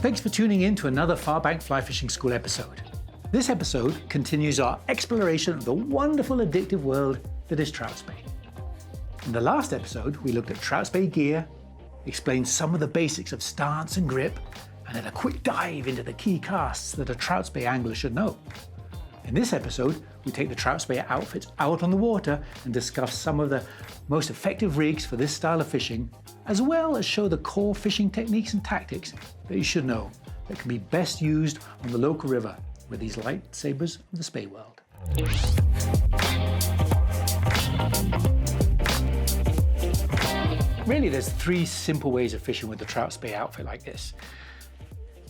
Thanks for tuning in to another Farbank Fly Fishing School episode. This episode continues our exploration of the wonderful addictive world that is Trout Spey. In the last episode, we looked at Trout Spey gear, explained some of the basics of stance and grip, and had a quick dive into the key casts that a Trout Spey angler should know. In this episode, we take the Trout Spey outfits out on the water and discuss some of the most effective rigs for this style of fishing, as well as show the core fishing techniques and tactics that you should know that can be best used on the local river with these lightsabers of the Spey world. Really, there's three simple ways of fishing with the Trout Spey outfit like this.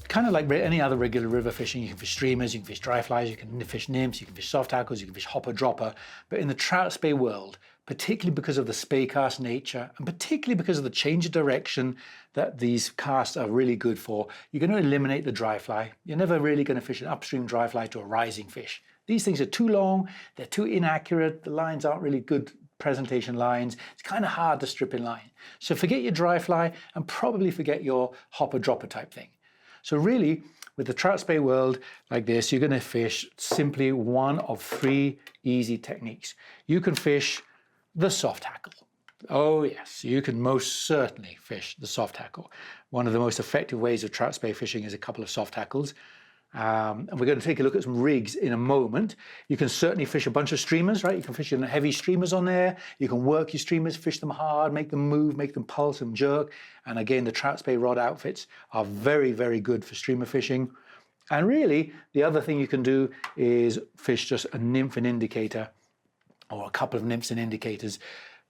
Kind of like any other regular river fishing, you can fish streamers, you can fish dry flies, you can fish nymphs, you can fish soft tackles, you can fish hopper dropper. But in the Trout Spey world, particularly because of the Spey cast nature, and particularly because of the change of direction that these casts are really good for, you're going to eliminate the dry fly. You're never really going to fish an upstream dry fly to a rising fish. These things are too long, they're too inaccurate, the lines aren't really good presentation lines. It's kind of hard to strip in line. So forget your dry fly and probably forget your hopper dropper type thing. So really, with the Trout Spey world like this, you're going to fish simply one of three easy techniques. You can fish the soft tackle. Oh yes, you can most certainly fish the soft tackle. One of the most effective ways of Trout Spey fishing is a couple of soft tackles. And we're going to take a look at some rigs in a moment. You can certainly fish a bunch of streamers, right? You can fish your heavy streamers on there. You can work your streamers, fish them hard, make them move, make them pulse and jerk. And again, the Trout Spey rod outfits are very, very good for streamer fishing. And really, the other thing you can do is fish just a nymph and indicator or a couple of nymphs and indicators.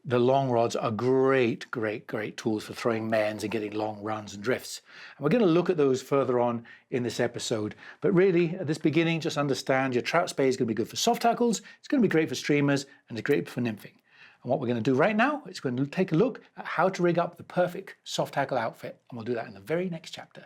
The long rods are great, great, great tools for throwing mains and getting long runs and drifts. And we're going to look at those further on in this episode. But really, at this beginning, just understand your Trout Spey is going to be good for soft tackles, it's going to be great for streamers, and it's great for nymphing. And what we're going to do right now is going to take a look at how to rig up the perfect soft tackle outfit. And we'll do that in the very next chapter.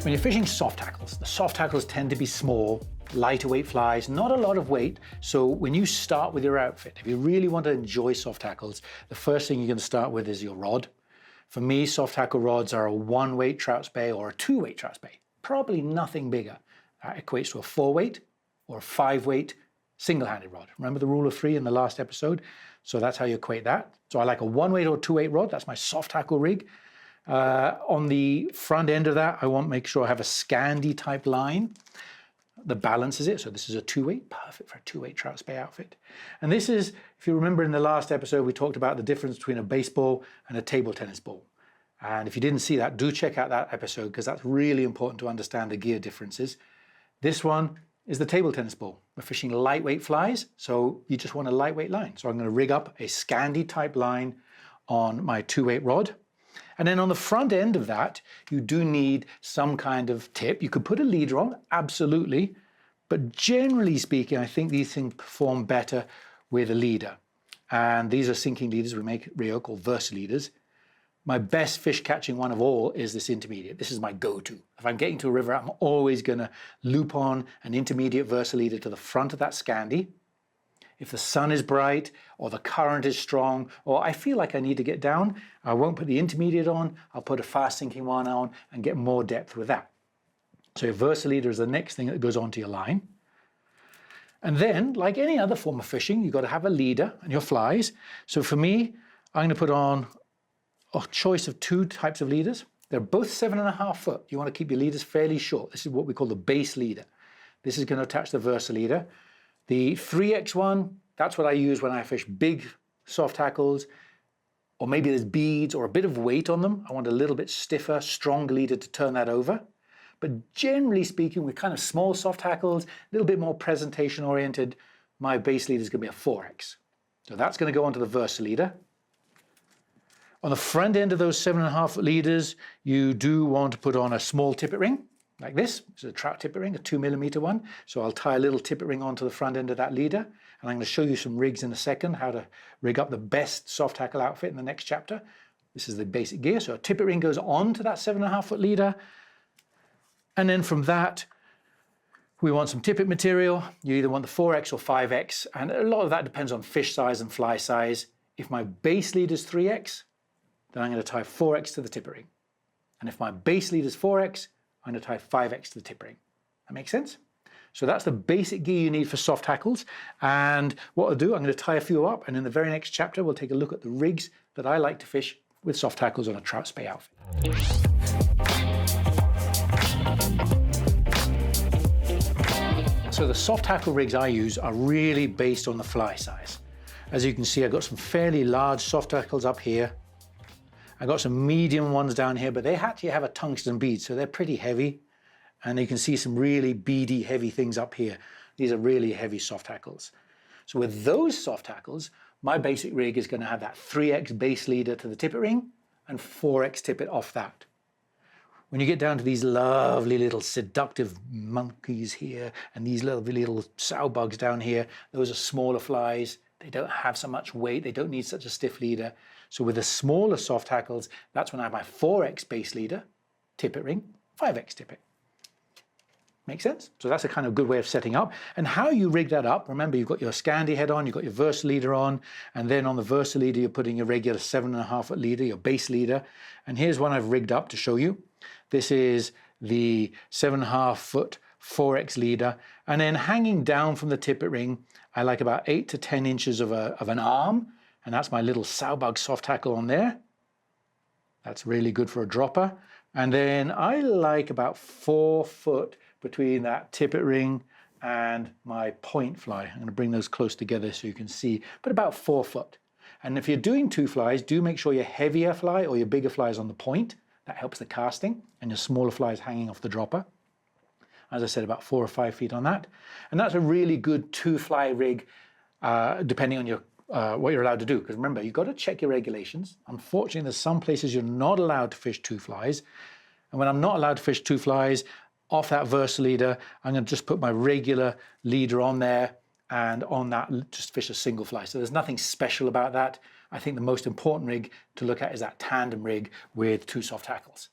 When you're fishing soft tackles, the soft tackles tend to be small, lighter weight flies, not a lot of weight. So when you start with your outfit, if you really want to enjoy soft tackles, the first thing you're going to start with is your rod. For me, soft tackle rods are a 1-weight Trout Spey or a 2-weight Trout Spey, probably nothing bigger. That equates to a 4-weight or a 5-weight single-handed rod. Remember the rule of 3 in the last episode? So that's how you equate that. So I like a 1-weight or 2-weight rod. That's my soft tackle rig. On the front end of that, I want to make sure I have a Scandi type line that balances it. So this is a 2-weight, perfect for a 2-weight Trout Spey outfit. And this is, if you remember in the last episode, we talked about the difference between a baseball and a table tennis ball. And if you didn't see that, do check out that episode because that's really important to understand the gear differences. This one is the table tennis ball. We're fishing lightweight flies, so you just want a lightweight line. So I'm going to rig up a Scandi type line on my 2-weight rod. And then on the front end of that, you do need some kind of tip. You could put a leader on, absolutely. But generally speaking, I think these things perform better with a leader. And these are sinking leaders we make at Rio called Versa leaders. My best fish catching one of all is this intermediate. This is my go-to. If I'm getting to a river, I'm always going to loop on an intermediate Versa leader to the front of that Scandi. If the sun is bright or the current is strong or I feel like I need to get down, I won't put the intermediate on, I'll put a fast sinking one on and get more depth with that. So your Versa leader is the next thing that goes onto your line. And then, like any other form of fishing, you've got to have a leader and your flies. So for me, I'm going to put on a choice of 2 types of leaders. They're both 7.5 foot. You want to keep your leaders fairly short. This is what we call the base leader. This is going to attach the Versa leader. The 3x1, that's what I use when I fish big soft tackles, or maybe there's beads or a bit of weight on them. I want a little bit stiffer, stronger leader to turn that over. But generally speaking, with kind of small soft tackles, a little bit more presentation oriented, my base leader is going to be a 4x. So that's going to go onto the Versa leader. On the front end of those 7.5 foot leaders, you do want to put on a small tippet ring. Like this. It's a trout tippet ring, a 2mm one. So I'll tie a little tippet ring onto the front end of that leader. And I'm going to show you some rigs in a second, how to rig up the best soft tackle outfit in the next chapter. This is the basic gear. So a tippet ring goes on to that 7.5 foot leader. And then from that, We want some tippet material. You either want the 4X or 5X, and a lot of that depends on fish size and fly size. If my base lead is 3X, then I'm going to tie 4X to the tippet ring. And if my base lead is 4X, I'm going to tie 5X to the tip ring. That makes sense? So that's the basic gear you need for soft tackles. And what I'll do, I'm going to tie a few up, and in the very next chapter, we'll take a look at the rigs that I like to fish with soft tackles on a Trout Spey outfit. So the soft tackle rigs I use are really based on the fly size. As you can see, I've got some fairly large soft tackles up here. I've got some medium ones down here, but they actually have a tungsten bead, so they're pretty heavy. And you can see some really beady, heavy things up here. These are really heavy soft tackles. So with those soft tackles, my basic rig is going to have that 3X base leader to the tippet ring and 4X tippet off that. When you get down to these lovely little seductive monkeys here and these lovely little sow bugs down here, those are smaller flies. They don't have so much weight. They don't need such a stiff leader. So with the smaller soft tackles, that's when I have my 4X base leader, tippet ring, 5X tippet. Make sense? So that's a kind of good way of setting up. And how you rig that up, remember you've got your Scandi head on, you've got your Versa leader on, and then on the Versa leader you're putting your regular 7.5 foot leader, your base leader. And here's one I've rigged up to show you. This is the 7.5 foot 4X leader. And then hanging down from the tippet ring, I like about 8 to 10 inches of an arm. And that's my little sowbug soft tackle on there. That's really good for a dropper. And then I like about 4 foot between that tippet ring and my point fly. I'm going to bring those close together so you can see, but about 4 foot. And if you're doing 2 flies, do make sure your heavier fly or your bigger fly is on the point. That helps the casting, and your smaller fly is hanging off the dropper. As I said, about 4 or 5 feet on that. And that's a really good 2 fly rig, depending on your what you're allowed to do. Because remember, you've got to check your regulations. Unfortunately, there's some places you're not allowed to fish 2 flies. And when I'm not allowed to fish 2 flies, off that Versa leader, I'm going to just put my regular leader on there, and on that just fish a single fly. So there's nothing special about that. I think the most important rig to look at is that tandem rig with 2 soft tackles.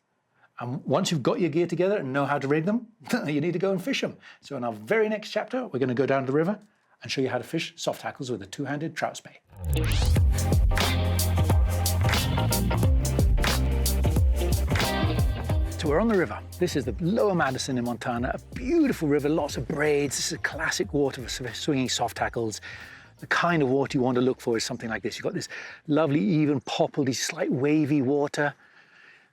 And once you've got your gear together and know how to rig them, you need to go and fish them. So in our very next chapter, we're going to go down to the river and show you how to fish soft tackles with a 2-handed Trout Spey. So we're on the river. This is the Lower Madison in Montana, a beautiful river, lots of braids. This is a classic water for swinging soft tackles. The kind of water you want to look for is something like this. You've got this lovely, even poppledy, slight wavy water.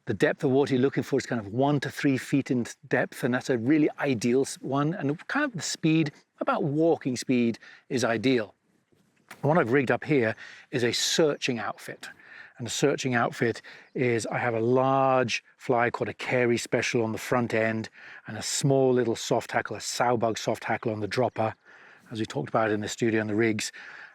The depth of water you're looking for is kind of 1 to 3 feet in depth, and that's a really ideal one. And kind of the speed, about walking speed, is ideal. What I've rigged up here is a searching outfit. And the searching outfit is I have a large fly called a Carey Special on the front end and a small little soft tackle, a sowbug soft tackle on the dropper, as we talked about in the studio on the rigs.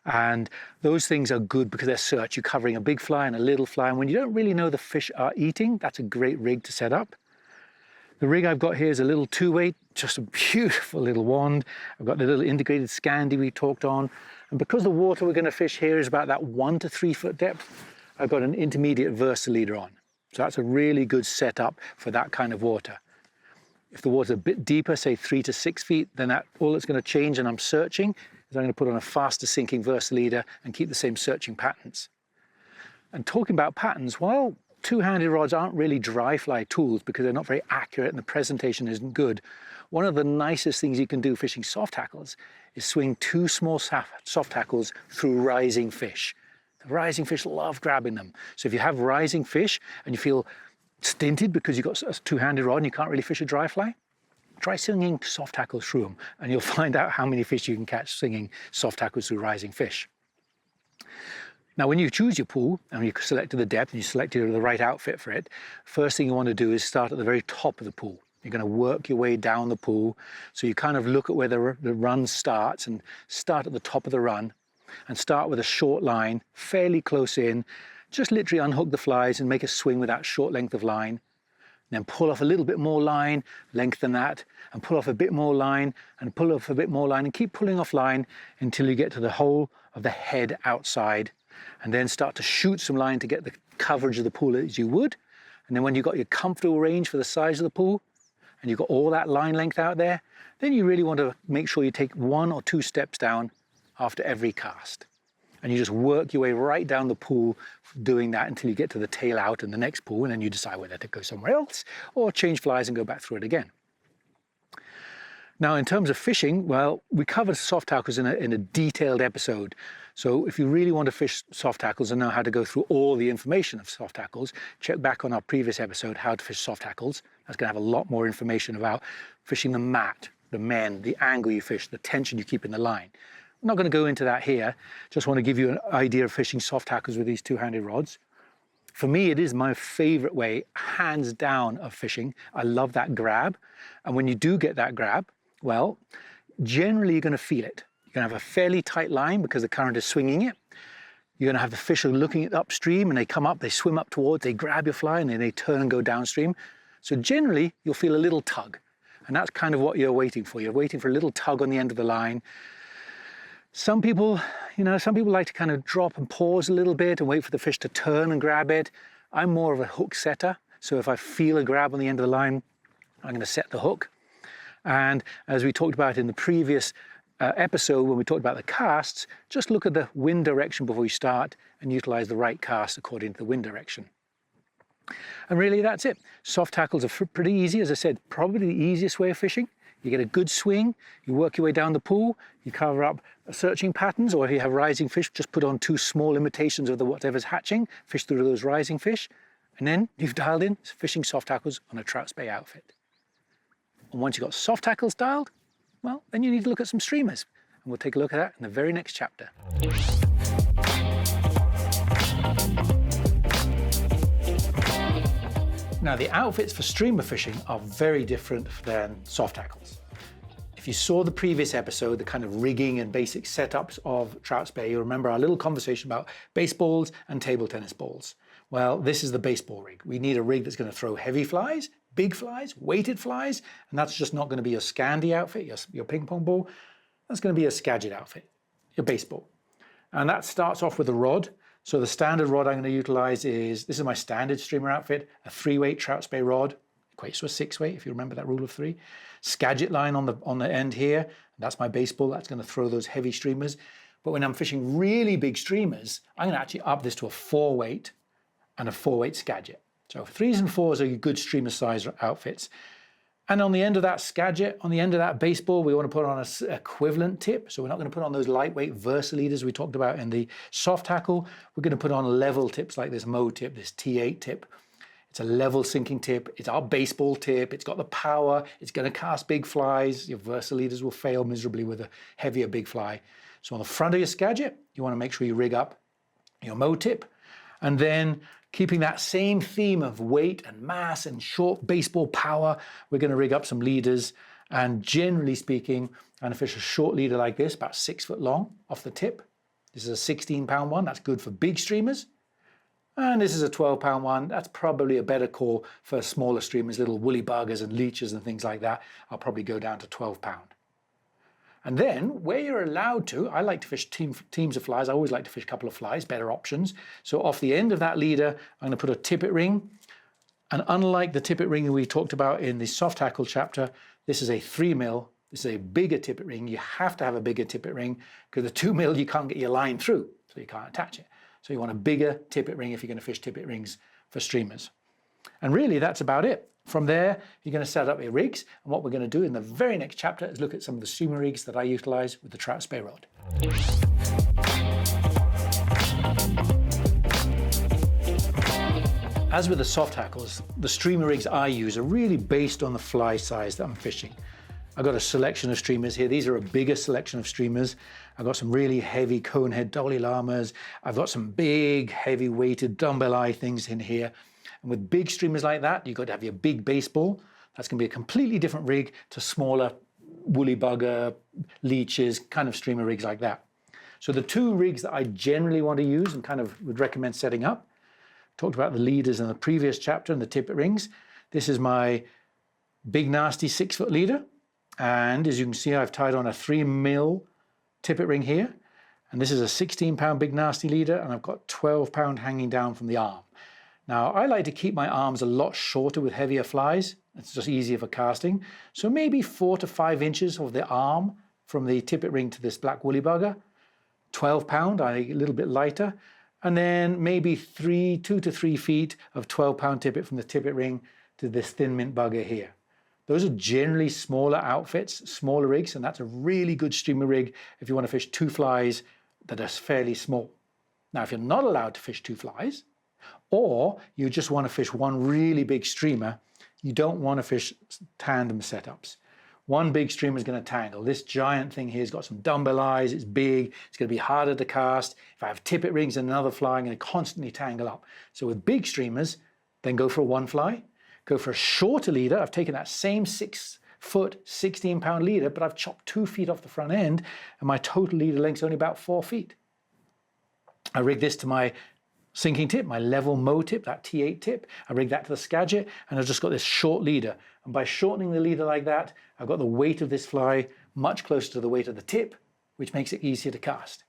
And those things are good because they're search. You're covering a big fly and a little fly. And when you don't really know the fish are eating, that's a great rig to set up. The rig I've got here is a little 2-weight, just a beautiful little wand. I've got the little integrated Scandi we talked on. And because the water we're going to fish here is about that 1 to 3 foot depth, I've got an intermediate Versa leader on. So that's a really good setup for that kind of water. If the water's a bit deeper, say 3 to 6 feet, then all that's going to change, and I'm searching, is I'm going to put on a faster sinking Versa leader and keep the same searching patterns. And talking about patterns, while 2-handed rods aren't really dry fly tools because they're not very accurate and the presentation isn't good, one of the nicest things you can do fishing soft tackles is swing 2 small soft tackles through rising fish. The rising fish love grabbing them. So if you have rising fish and you feel stinted because you've got a 2-handed rod and you can't really fish a dry fly, try swinging soft tackles through them and you'll find out how many fish you can catch swinging soft tackles through rising fish. Now, when you choose your pool and you selected the depth and you selected the right outfit for it, first thing you want to do is start at the very top of the pool. You're going to work your way down the pool. So you kind of look at where the run starts and start at the top of the run and start with a short line, fairly close in. Just literally unhook the flies and make a swing with that short length of line. Then pull off a little bit more line, lengthen that, and pull off a bit more line, and pull off a bit more line, and keep pulling off line until you get to the whole of the head outside. And then start to shoot some line to get the coverage of the pool as you would. And then when you've got your comfortable range for the size of the pool, and you've got all that line length out there, then you really want to make sure you take 1 or 2 steps down after every cast. And you just work your way right down the pool doing that until you get to the tail out in the next pool, and then you decide whether to go somewhere else or change flies and go back through it again. Now, in terms of fishing, well, we covered soft tackles in a detailed episode. So if you really want to fish soft tackles and know how to go through all the information of soft tackles, check back on our previous episode, How to Fish Soft Tackles. That's going to have a lot more information about fishing the mat, the mend, the angle you fish, the tension you keep in the line. I'm not going to go into that here. Just want to give you an idea of fishing soft tackles with these two-handed rods. For me, it is my favorite way, hands down, of fishing. I love that grab. And when you do get that grab, well, generally you're going to feel it. You're going to have a fairly tight line because the current is swinging it. You're going to have the fish are looking at upstream, and they come up, they swim up towards, they grab your fly, and then they turn and go downstream. So generally, you'll feel a little tug. And that's kind of what you're waiting for. You're waiting for a little tug on the end of the line. Some people like to kind of drop and pause a little bit and wait for the fish to turn and grab it. I'm more of a hook setter. So if I feel a grab on the end of the line, I'm going to set the hook. And as we talked about in the previous episode, when we talked about the casts, just look at the wind direction before you start and utilize the right cast according to the wind direction. And really, that's it. Soft tackles are pretty easy. As I said, probably the easiest way of fishing. You get a good swing, you work your way down the pool, you cover up searching patterns, or if you have rising fish, just put on 2 small imitations of whatever's hatching, fish through those rising fish, and then you've dialed in fishing soft tackles on a Trout Spey outfit. And once you've got soft tackles dialed, well, then you need to look at some streamers. And we'll take a look at that in the very next chapter. Now, the outfits for streamer fishing are very different than soft tackles. If you saw the previous episode, the kind of rigging and basic setups of Trout Spey, you remember our little conversation about baseballs and table tennis balls. Well, this is the baseball rig. We need a rig that's going to throw heavy flies, big flies, weighted flies, and that's just not going to be your Scandi outfit, your ping pong ball. That's going to be a Skagit outfit, your baseball. And that starts off with a rod. So the standard rod I'm going to utilize this is my standard streamer outfit, a 3-weight Trout Spey rod, equates to a 6-weight if you remember that rule of 3. Skagit line on the end here, that's my baseball, that's going to throw those heavy streamers. But when I'm fishing really big streamers, I'm going to actually up this to a 4-weight and a 4-weight Skagit. So 3s and 4s are your good streamer size outfits. And on the end of that Skagit, on the end of that baseball, we want to put on an equivalent tip. So we're not going to put on those lightweight Versa leaders we talked about in the soft tackle. We're going to put on level tips like this Mo tip, this T8 tip. It's a level sinking tip. It's our baseball tip. It's got the power. It's going to cast big flies. Your Versa leaders will fail miserably with a heavier big fly. So on the front of your Skagit, you want to make sure you rig up your Mo tip. And then keeping that same theme of weight and mass and short baseball power, we're going to rig up some leaders. And generally speaking, I'm going to fish a short leader like this, about 6 foot long off the tip. This is a 16-pound one. That's good for big streamers. And this is a 12-pound one. That's probably a better call for smaller streamers, little woolly buggers and leeches and things like that. I'll probably go down to 12-pound. And then, where you're allowed to, I like to fish teams of flies. I always like to fish a couple of flies, better options. So off the end of that leader, I'm going to put a tippet ring. And unlike the tippet ring that we talked about in the soft tackle chapter, this is a 3mm. This is a bigger tippet ring. You have to have a bigger tippet ring because the 2mm you can't get your line through, so you can't attach it. So you want a bigger tippet ring if you're going to fish tippet rings for streamers. And really, that's about it. From there, you're going to set up your rigs. And what we're going to do in the very next chapter is look at some of the streamer rigs that I utilize with the Trout Spey rod. As with the soft tackles, the streamer rigs I use are really based on the fly size that I'm fishing. I've got a selection of streamers here. These are a bigger selection of streamers. I've got some really heavy conehead dolly llamas. I've got some big, heavy weighted dumbbell eye things in here. And with big streamers like that, you've got to have your big baseball. That's going to be a completely different rig to smaller woolly bugger, leeches, kind of streamer rigs like that. So the 2 rigs that I generally want to use and kind of would recommend setting up, talked about the leaders in the previous chapter and the tippet rings. This is my big nasty 6-foot leader. And as you can see, I've tied on a 3mm tippet ring here. And this is a 16-pound big nasty leader, and I've got 12-pound hanging down from the arm. Now, I like to keep my arms a lot shorter with heavier flies. It's just easier for casting. So maybe 4 to 5 inches of the arm from the tippet ring to this black woolly bugger. 12 pound, a little bit lighter. And then maybe 2 to 3 feet of 12-pound tippet from the tippet ring to this thin mint bugger here. Those are generally smaller outfits, smaller rigs, and that's a really good streamer rig if you want to fish 2 flies that are fairly small. Now, if you're not allowed to fish 2 flies, or you just want to fish one really big streamer, you don't want to fish tandem setups. One big streamer is going to tangle. This giant thing here has got some dumbbell eyes, it's big, it's going to be harder to cast. If I have tippet rings and another fly, I'm going to constantly tangle up. So with big streamers, then go for a 1 fly, go for a shorter leader. I've taken that same 6-foot, 16-pound leader, but I've chopped 2 feet off the front end, and my total leader length is only about 4 feet. I rig this to my sinking tip, my level mow tip, that T8 tip. I rig that to the Skagit, and I've just got this short leader. And by shortening the leader like that, I've got the weight of this fly much closer to the weight of the tip, which makes it easier to cast.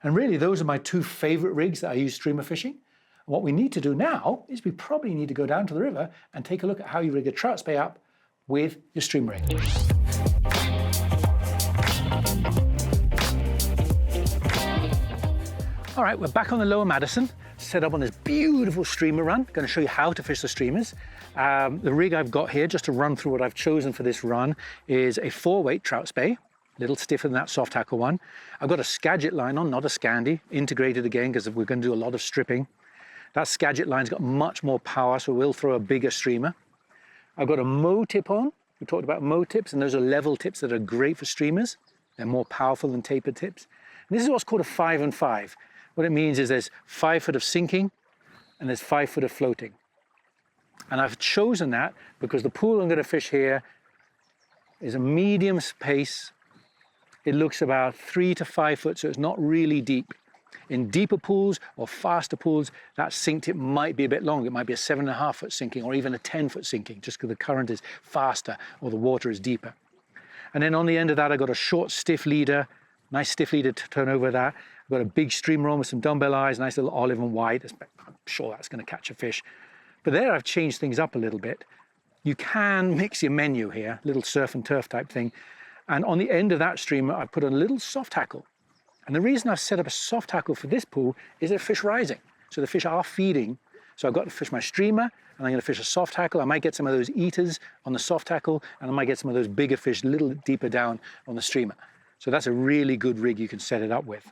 And really, those are my 2 favorite rigs that I use streamer fishing. And what we need to do now is we probably need to go down to the river and take a look at how you rig a trout spey up with your streamer rig. All right, we're back on the Lower Madison, set up on this beautiful streamer run. Going to show you how to fish the streamers. The rig I've got here, just to run through what I've chosen for this run, is a 4-weight Trout Spey, a little stiffer than that soft tackle one. I've got a Skagit line on, not a Scandi, integrated again because we're going to do a lot of stripping. That Skagit line's got much more power, so we'll throw a bigger streamer. I've got a mow tip on. We talked about mow tips, and those are level tips that are great for streamers. They're more powerful than tapered tips. And this is what's called a 5 and 5. What it means is there's 5 foot of sinking and there's 5 foot of floating. And I've chosen that because the pool I'm going to fish here is a medium pace. It looks about 3 to 5 foot, so it's not really deep. In deeper pools or faster pools, that sink tip might be a bit longer. It might be a 7.5 foot sinking or even a 10 foot sinking, just because the current is faster or the water is deeper. And then on the end of that, I've got a short stiff leader, nice stiff leader to turn over that. I've got a big streamer on with some dumbbell eyes, nice little olive and white. I'm sure that's going to catch a fish. But there I've changed things up a little bit. You can mix your menu here, little surf and turf type thing. And on the end of that streamer, I've put a little soft tackle. And the reason I've set up a soft tackle for this pool is that fish rising. So the fish are feeding. So I've got to fish my streamer, and I'm going to fish a soft tackle. I might get some of those eaters on the soft tackle, and I might get some of those bigger fish a little deeper down on the streamer. So that's a really good rig you can set it up with.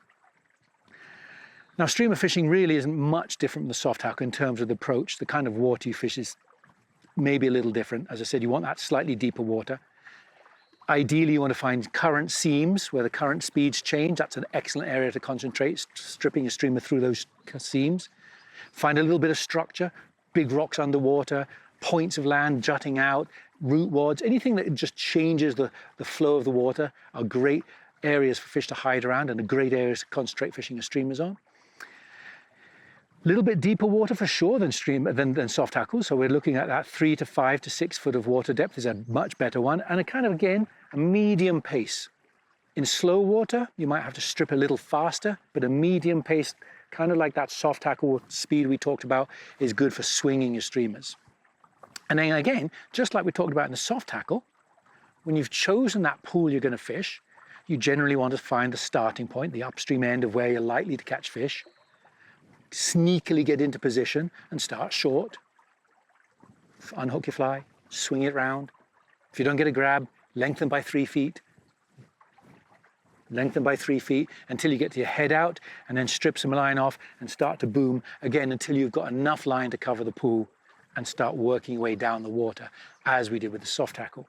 Now, streamer fishing really isn't much different from the soft tackle in terms of the approach. The kind of water you fish is maybe a little different. As I said, you want that slightly deeper water. Ideally, you want to find current seams where the current speeds change. That's an excellent area to concentrate, stripping a streamer through those seams. Find a little bit of structure, big rocks underwater, points of land jutting out, root wads, anything that just changes the flow of the water are great areas for fish to hide around and a great areas to concentrate fishing your streamers on. A little bit deeper water for sure than soft tackles. So we're looking at that 3 to 5 to 6 foot of water depth is a much better one. And a kind of, again, a medium pace. In slow water, you might have to strip a little faster, but a medium pace, kind of like that soft tackle speed we talked about, is good for swinging your streamers. And then again, just like we talked about in the soft tackle, when you've chosen that pool you're going to fish, you generally want to find the starting point, the upstream end of where you're likely to catch fish. Sneakily get into position and start short. Unhook your fly, swing it round. If you don't get a grab, lengthen by 3 feet. Lengthen by 3 feet until you get to your head out, and then strip some line off and start to boom again until you've got enough line to cover the pool and start working your way down the water, as we did with the soft tackle.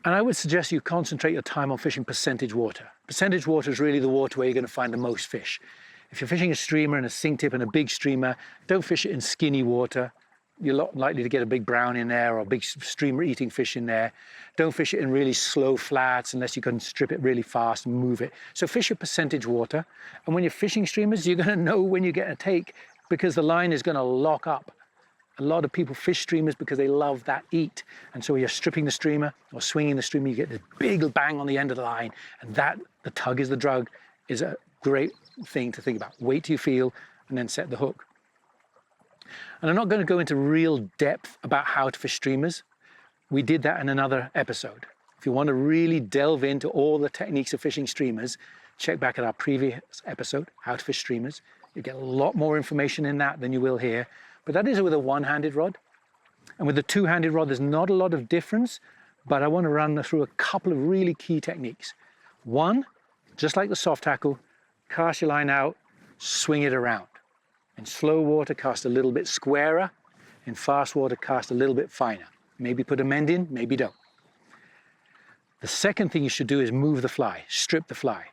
And I would suggest you concentrate your time on fishing percentage water. Percentage water is really the water where you're going to find the most fish. If you're fishing a streamer and a sink tip and a big streamer, don't fish it in skinny water. You're not likely to get a big brown in there or a big streamer eating fish in there. Don't fish it in really slow flats unless you can strip it really fast and move it. So fish your percentage water. And when you're fishing streamers, you're going to know when you get a take because the line is going to lock up. A lot of people fish streamers because they love that eat. And so when you're stripping the streamer or swinging the streamer, you get this big bang on the end of the line. And that, the tug is the drug, is a great thing to think about. Wait till you feel and then set the hook. And I'm not going to go into real depth about how to fish streamers. We did that in another episode. If you want to really delve into all the techniques of fishing streamers, check back at our previous episode, How to Fish Streamers. You get a lot more information in that than you will here. But that is with a one-handed rod. And with the two-handed rod, there's not a lot of difference, but I want to run through a couple of really key techniques. One, just like the soft tackle, cast your line out, swing it around. In slow water, cast a little bit squarer. In fast water, cast a little bit finer. Maybe put a mend in, maybe don't. The second thing you should do is move the fly, strip the fly.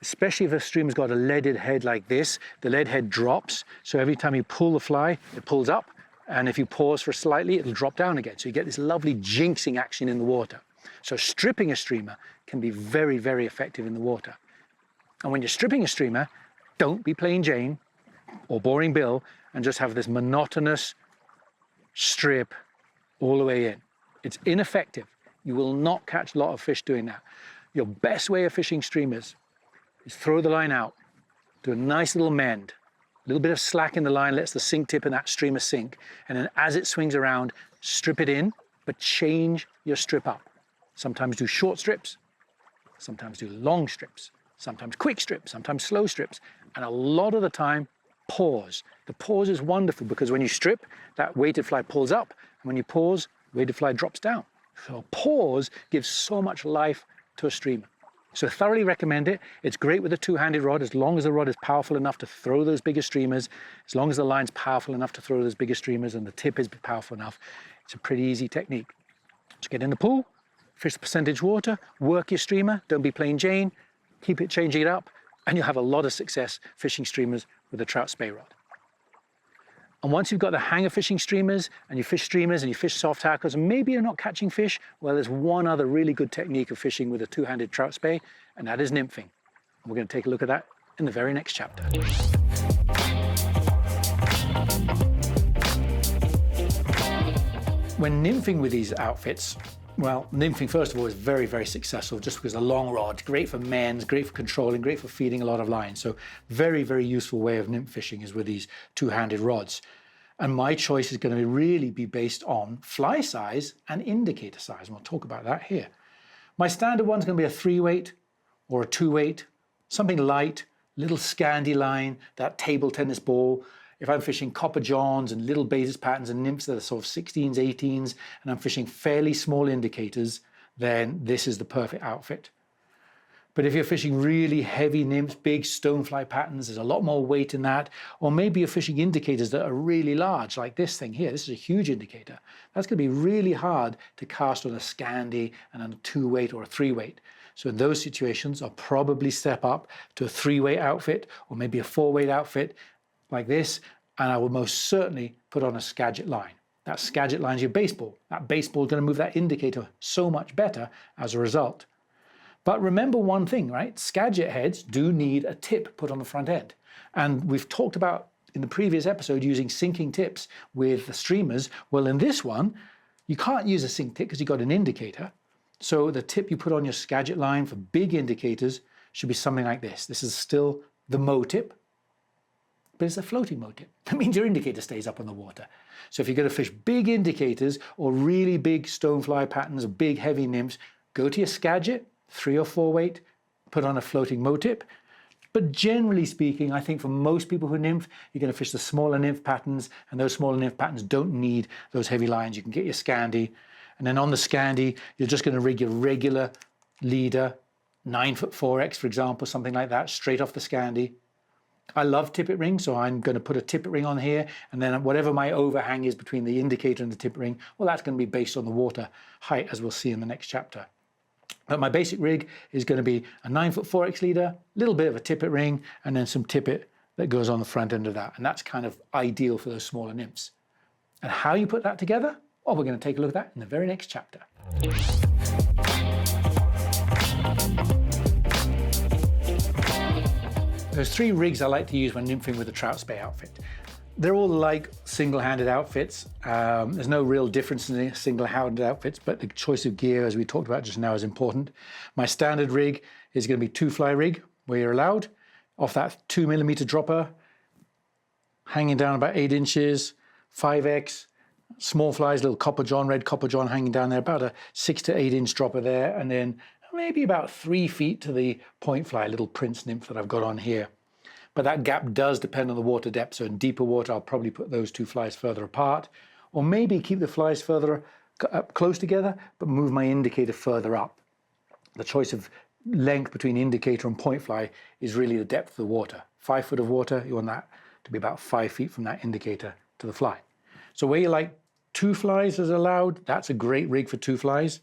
Especially if a streamer's got a leaded head like this, the lead head drops. So every time you pull the fly, it pulls up. And if you pause for slightly, it'll drop down again. So you get this lovely jinxing action in the water. So stripping a streamer can be very, very effective in the water. And when you're stripping a streamer, don't be plain Jane or boring Bill and just have this monotonous strip all the way in. It's ineffective. You will not catch a lot of fish doing that. Your best way of fishing streamers is throw the line out, do a nice little mend, a little bit of slack in the line lets the sink tip in that streamer sink, and then as it swings around, strip it in, but change your strip up. Sometimes do short strips, sometimes do long strips, sometimes quick strips, sometimes slow strips, and a lot of the time, pause. The pause is wonderful because when you strip, that weighted fly pulls up, and when you pause, weighted fly drops down. So pause gives so much life to a streamer. So thoroughly recommend it. It's great with a two-handed rod as long as the rod is powerful enough to throw those bigger streamers, as long as the line's powerful enough to throw those bigger streamers and the tip is powerful enough. It's a pretty easy technique. Just get in the pool, fish the percentage water, work your streamer, don't be plain Jane, keep it changing it up, and you'll have a lot of success fishing streamers with a Trout Spey rod. And once you've got the hang of fishing streamers and you fish soft tackles and maybe you're not catching fish, well, there's one other really good technique of fishing with a two-handed Trout Spey, and that is nymphing. And we're going to take a look at that in the very next chapter. When nymphing with these outfits, well, nymphing, first of all, is very, very successful just because the long rod, great for men's, great for controlling, great for feeding a lot of lines. So very, very useful way of nymph fishing is with these two-handed rods. And my choice is going to really be based on fly size and indicator size. And we'll talk about that here. My standard one's going to be a 3-weight or a 2-weight, something light, little Scandi line, that table tennis ball. If I'm fishing copper johns and little basis patterns and nymphs that are sort of 16s, 18s, and I'm fishing fairly small indicators, then this is the perfect outfit. But if you're fishing really heavy nymphs, big stonefly patterns, there's a lot more weight in that. Or maybe you're fishing indicators that are really large, like this thing here. This is a huge indicator. That's going to be really hard to cast on a Scandi and on a 2-weight or a 3-weight. So in those situations, I'll probably step up to a 3-weight outfit or maybe a 4-weight outfit like this, and I will most certainly put on a Skagit line. That Skagit line is your baseball. That baseball is going to move that indicator so much better as a result. But remember one thing, right? Skagit heads do need a tip put on the front end. And we've talked about in the previous episode using sinking tips with the streamers. Well, in this one, you can't use a sink tip because you've got an indicator. So the tip you put on your Skagit line for big indicators should be something like this. This is still the Mo tip, but it's a floating Mo tip. That means your indicator stays up on the water. So if you're going to fish big indicators or really big stonefly patterns or big heavy nymphs, go to your Skagit, 3 or 4 weight, put on a floating Mo tip. But generally speaking, I think for most people who nymph, you're going to fish the smaller nymph patterns, and those smaller nymph patterns don't need those heavy lines. You can get your Scandi, and then on the Scandi, you're just going to rig your regular leader, 9-foot 4X, for example, something like that, straight off the Scandi. I love tippet rings, so I'm going to put a tippet ring on here, and then whatever my overhang is between the indicator and the tippet ring, well, that's going to be based on the water height, as we'll see in the next chapter. But my basic rig is going to be a 9-foot 4X leader, a little bit of a tippet ring, and then some tippet that goes on the front end of that. And that's kind of ideal for those smaller nymphs. And how you put that together? Well, we're going to take a look at that in the very next chapter. There's 3 rigs I like to use when nymphing with a Trout Spey outfit. They're all like single-handed outfits. There's no real difference in the single-handed outfits, but the choice of gear, as we talked about just now, is important. My standard rig is going to be 2-fly rig, where you're allowed, off that 2mm dropper, hanging down about 8 inches, 5X, small flies, little copper john, red copper john hanging down there, about a 6 to 8 inch dropper there, and then maybe about 3 feet to the point fly, little prince nymph that I've got on here. But that gap does depend on the water depth. So in deeper water, I'll probably put those two flies further apart, or maybe keep the flies further up close together, but move my indicator further up. The choice of length between indicator and point fly is really the depth of the water. 5 foot of water, you want that to be about 5 feet from that indicator to the fly. So where you like 2 flies is allowed, that's a great rig for 2 flies.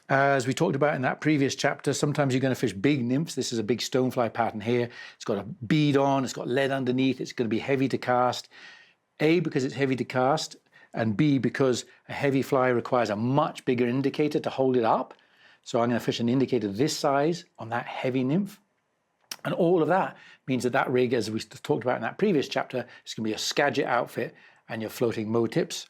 As we talked about in that previous chapter, sometimes you're going to fish big nymphs. This is a big stonefly pattern here. It's got a bead on, it's got lead underneath, it's going to be heavy to cast. A, because it's heavy to cast, and B, because a heavy fly requires a much bigger indicator to hold it up. So I'm going to fish an indicator this size on that heavy nymph. And all of that means that that rig, as we talked about in that previous chapter, is going to be a Skagit outfit and you're floating Mo tips.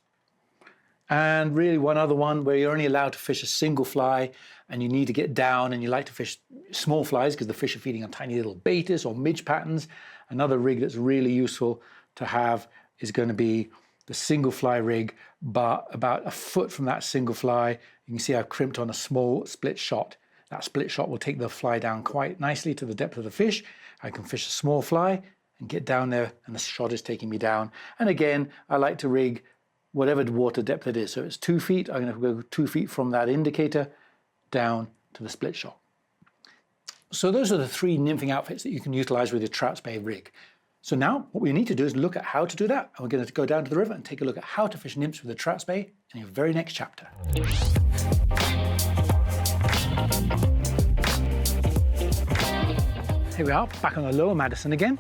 And really one other one where you're only allowed to fish a single fly and you need to get down and you like to fish small flies because the fish are feeding on tiny little betas or midge patterns. Another rig that's really useful to have is going to be the single fly rig, but about a foot from that single fly, you can see I've crimped on a small split shot. That split shot will take the fly down quite nicely to the depth of the fish. I can fish a small fly and get down there and the shot is taking me down. And again, I like to rig whatever water depth it is. So it's 2 feet, I'm going to go 2 feet from that indicator down to the split shot. So those are the 3 nymphing outfits that you can utilize with your Trout Spey rig. So now what we need to do is look at how to do that. And we're going to go down to the river and take a look at how to fish nymphs with a Trout Spey in your very next chapter. Here we are, back on the Lower Madison again.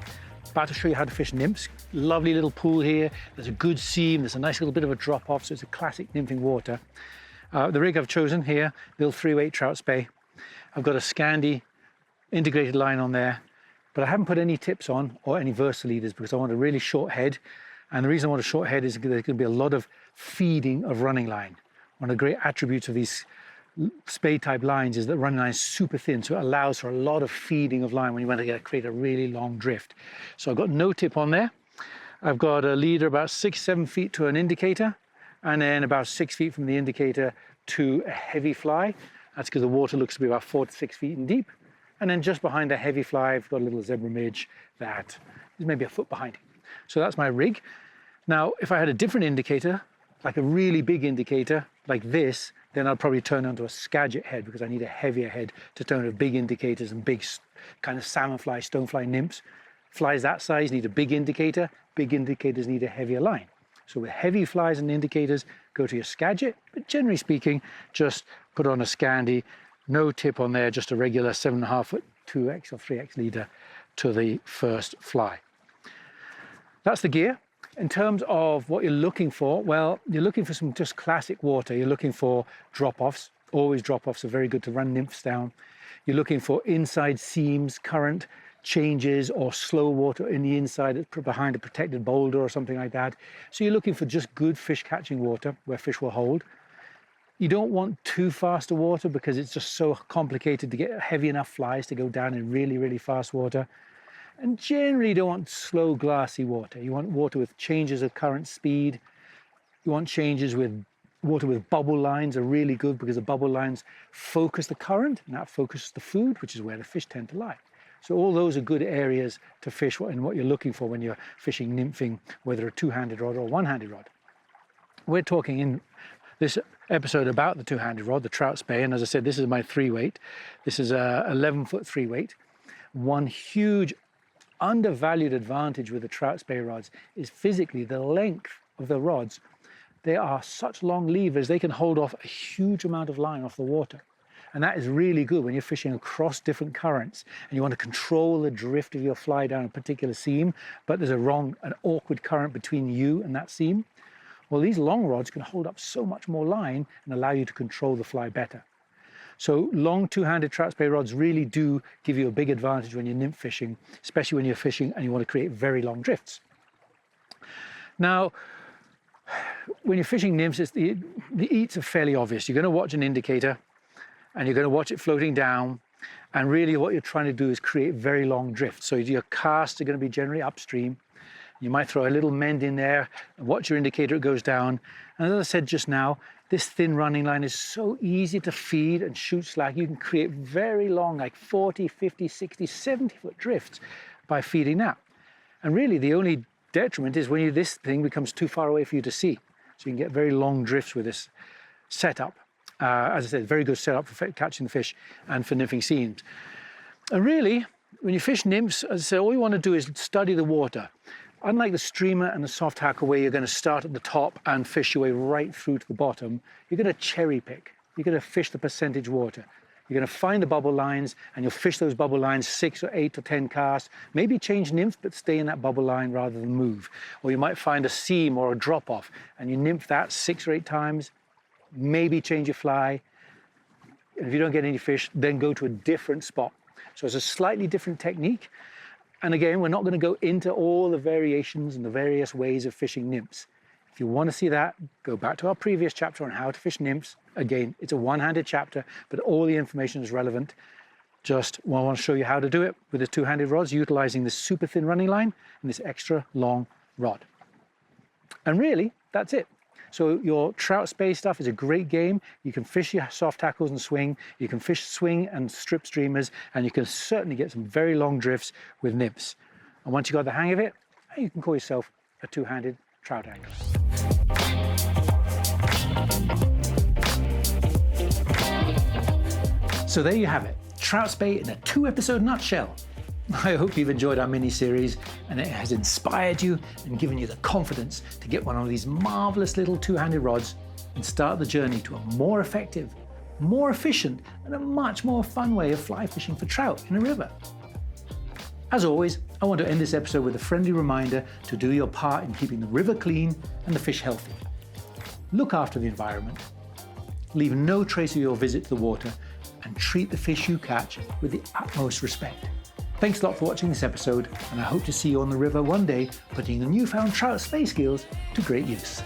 About to show you how to fish nymphs. Lovely little pool here. There's a good seam. There's a nice little bit of a drop off, so it's a classic nymphing water. The rig I've chosen here, little 3-weight Trout Spey. I've got a Scandi integrated line on there, but I haven't put any tips on or any versa leaders because I want a really short head. And the reason I want a short head is there's going to be a lot of feeding of running line. One of the great attributes of these Spey type lines is that running line is super thin, so it allows for a lot of feeding of line when you want to create a really long drift. So I've got no tip on there. I've got a leader about 6-7 feet to an indicator, and then about 6 feet from the indicator to a heavy fly. That's because the water looks to be about 4 to 6 feet in deep. And then just behind the heavy fly, I've got a little zebra midge that is maybe a foot behind it. So that's my rig. Now, if I had a different indicator, like a really big indicator like this, then I'd probably turn onto a Skagit head because I need a heavier head to turn to big indicators and big kind of salmon fly, stonefly nymphs. Flies that size need a big indicator. Big indicators need a heavier line. So with heavy flies and indicators, go to your Skagit, but generally speaking, just put on a Scandi, no tip on there, just a regular 7.5 foot 2X or 3X leader to the first fly. That's the gear. In terms of what you're looking for, well, you're looking for some just classic water. You're looking for drop-offs. Always drop-offs are very good to run nymphs down. You're looking for inside seams, current changes, or slow water in the inside behind a protected boulder or something like that. So you're looking for just good fish catching water where fish will hold. You don't want too fast a water because it's just so complicated to get heavy enough flies to go down in really, really fast water. And generally you don't want slow, glassy water. You want water with changes of current speed. You want changes with water with bubble lines are really good because the bubble lines focus the current and that focuses the food, which is where the fish tend to lie. So all those are good areas to fish and what you're looking for when you're fishing nymphing, whether a two-handed rod or a one-handed rod. We're talking in this episode about the two-handed rod, the Trout Spey, and as I said, this is my 3-weight. This is a 11-foot 3-weight. One huge undervalued advantage with the Trout Spey rods is physically the length of the rods. They are such long levers, they can hold off a huge amount of line off the water. And that is really good when you're fishing across different currents and you want to control the drift of your fly down a particular seam, but there's an awkward current between you and that seam. Well, these long rods can hold up so much more line and allow you to control the fly better. So long two-handed Trout Spey rods really do give you a big advantage when you're nymph fishing, especially when you're fishing and you want to create very long drifts. Now, when you're fishing nymphs, the eats are fairly obvious. You're going to watch an indicator and you're going to watch it floating down. And really what you're trying to do is create very long drifts. So your casts are going to be generally upstream. You might throw a little mend in there and watch your indicator, it goes down. And as I said just now, this thin running line is so easy to feed and shoot slack. You can create very long, like 40, 50, 60, 70 foot drifts by feeding that. And really the only detriment is when this thing becomes too far away for you to see. So you can get very long drifts with this setup. As I said, very good setup for catching the fish and for nymphing seams. And really, when you fish nymphs, as I said, all you want to do is study the water. Unlike the streamer and the soft tackle where you're going to start at the top and fish your way right through to the bottom, you're going to cherry pick. You're going to fish the percentage water. You're going to find the bubble lines and you'll fish those bubble lines 6 or 8 or 10 casts. Maybe change nymph, but stay in that bubble line rather than move. Or you might find a seam or a drop off and you nymph that 6 or 8 times. Maybe change your fly. And if you don't get any fish, then go to a different spot. So it's a slightly different technique. And again, we're not going to go into all the variations and the various ways of fishing nymphs. If you want to see that, go back to our previous chapter on how to fish nymphs. Again, it's a one-handed chapter, but all the information is relevant. Just I want to show you how to do it with the two-handed rods, utilizing this super thin running line and this extra long rod. And really, that's it. So your Trout Spey stuff is a great game. You can fish your soft tackles and swing. You can fish swing and strip streamers, and you can certainly get some very long drifts with nymphs. And once you got the hang of it, you can call yourself a two-handed trout angler. So there you have it, Trout Spey in a 2-episode nutshell. I hope you've enjoyed our mini-series and it has inspired you and given you the confidence to get one of these marvelous little two-handed rods and start the journey to a more effective, more efficient, and a much more fun way of fly fishing for trout in a river. As always, I want to end this episode with a friendly reminder to do your part in keeping the river clean and the fish healthy. Look after the environment, leave no trace of your visit to the water, and treat the fish you catch with the utmost respect. Thanks a lot for watching this episode, and I hope to see you on the river one day, putting the newfound Trout Spey skills to great use.